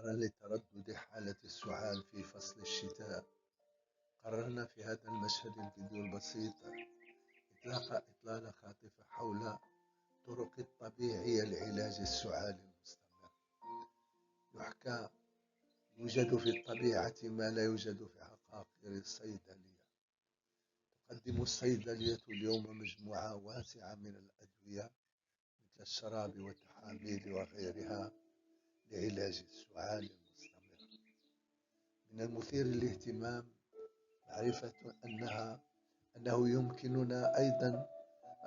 نظرا لتردد حالة السعال في فصل الشتاء، قررنا في هذا المشهد الفيديو البسيط إطلاق إطلالة خاطفة حول طرق الطبيعية لعلاج السعال المستمر. يحكى يوجد في الطبيعة ما لا يوجد في عقاقير الصيدلية. تقدم الصيدلية اليوم مجموعة واسعة من الأدوية مثل الشراب والتحاميل وغيرها لعلاج السعال المستمر. من المثير للاهتمام معرفة أنه يمكننا أيضا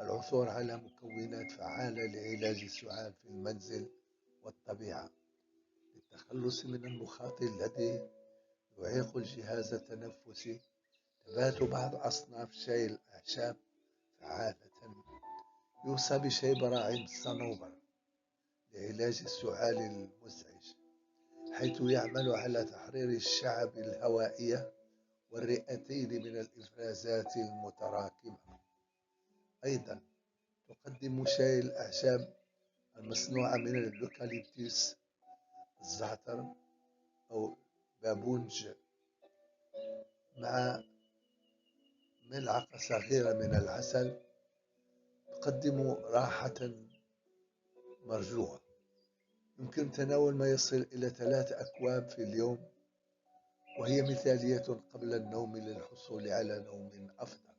العثور على مكونات فعالة لعلاج السعال في المنزل والطبيعة للتخلص من المخاط الذي يعيق الجهاز التنفسي. تبات بعض أصناف شاي الأعشاب فعالة، يوصى بشاي براعم الصنوبر لعلاج السعال المزعج، حيث يعمل على تحرير الشعب الهوائية والرئتين من الإفرازات المتراكمة. أيضا تقدم شاي الأعشاب المصنوعة من اليوكاليبتوس، الزعتر أو بابونج، مع ملعقة صغيرة من العسل، تقدم راحة مرجوة. يمكن تناول ما يصل إلى 3 أكواب في اليوم، وهي مثالية قبل النوم للحصول على نوم أفضل.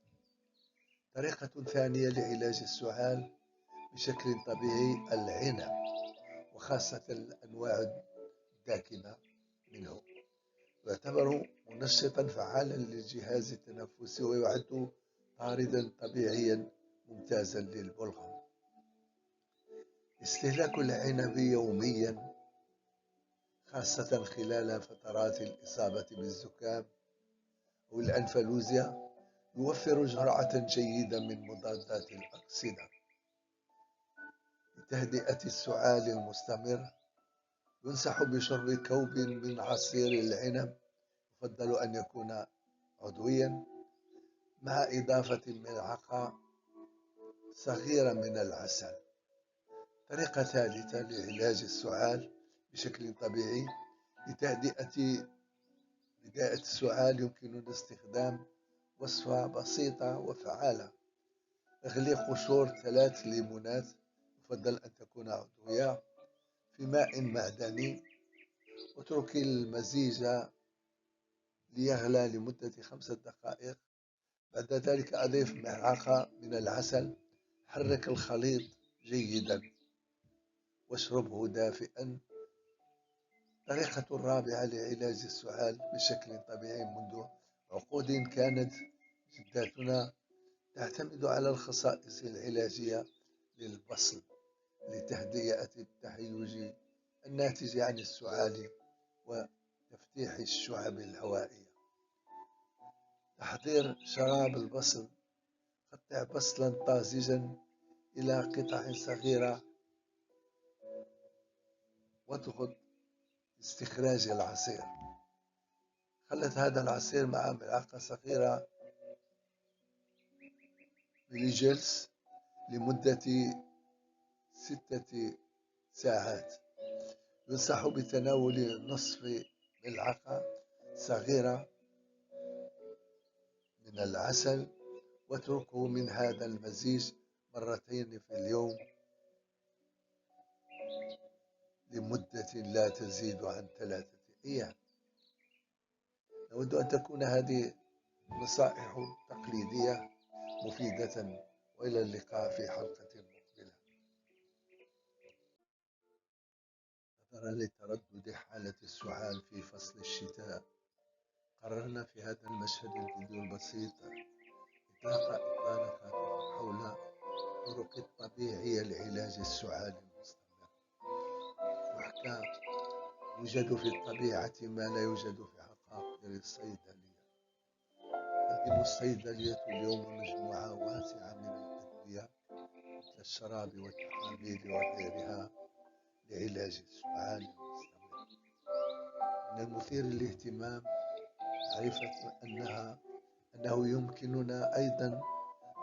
طريقة ثانية لعلاج السعال بشكل طبيعي العنب، وخاصة الأنواع الداكنة منه، يعتبر منشطا فعالا للجهاز التنفسي ويعد طاردا طبيعيا ممتازا للبلغم. استهلاك العنب يوميا، خاصة خلال فترات الإصابة بالزكام أو الأنفلوزيا، يوفر جرعة جيدة من مضادات الأكسدة. لتهدئة السعال المستمر ينصح بشرب كوب من عصير العنب، يفضل أن يكون عضويا، مع إضافة ملعقة صغيرة من العسل. طريقة ثالثة لعلاج السعال بشكل طبيعي لتهدئة السعال، يمكننا استخدام وصفة بسيطة وفعالة. اغلي قشور 3 ليمونات، يفضل أن تكون عضوية، في ماء معدني، واترك المزيج ليغلى لمدة 5 دقائق. بعد ذلك أضيف ملعقة من العسل، حرك الخليط جيدا واشربه دافئا. الطريقة الرابعة لعلاج السعال بشكل طبيعي منذ عقود كانت جداتنا تعتمد على الخصائص العلاجية للبصل لتهدئة التهيج الناتج عن السعال وتفتيح الشعب الهوائية. تحضير شراب البصل: قطع بصلا طازجا إلى قطع صغيرة واضغط لاستخراج العصير. خلط هذا العصير مع ملعقة صغيرة من الجلس لمدة 6 ساعات. ينصح بتناول نصف ملعقة صغيرة من العسل، واتركه من هذا المزيج مرتين في اليوم لمدة لا تزيد عن 3 أيام. نود أن تكون هذه نصائح تقليدية مفيدة، وإلى اللقاء في حلقة مقبلة. نظرا لتردد حالة السعال في فصل الشتاء، قررنا في هذا المشهد الفيديو البسيط إطلاق إطلالة خاطفة حول الطرق الطبيعية لعلاج السعال المستمر. يحكى يوجد في الطبيعة ما لا يوجد في عقاقير الصيدلية. تقدم الصيدلية اليوم مجموعة واسعة من الأدوية مثل الشراب والتحاميل وغيرها لعلاج السعال المستمر. من المثير للاهتمام معرفة أنه يمكننا أيضا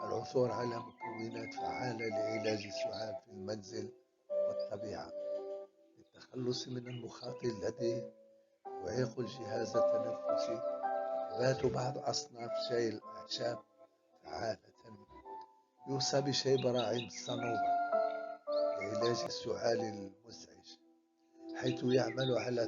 العثور على مكونات فعالة لعلاج السعال في المنزل والطبيعة للتخلص من المخاط الذي يعيق الجهاز التنفسي. ذات بعض أصناف شاي الأعشاب فعالة. يوصى بشاي براعم الصنوبر لعلاج السعال المزعج، حيث يعمل على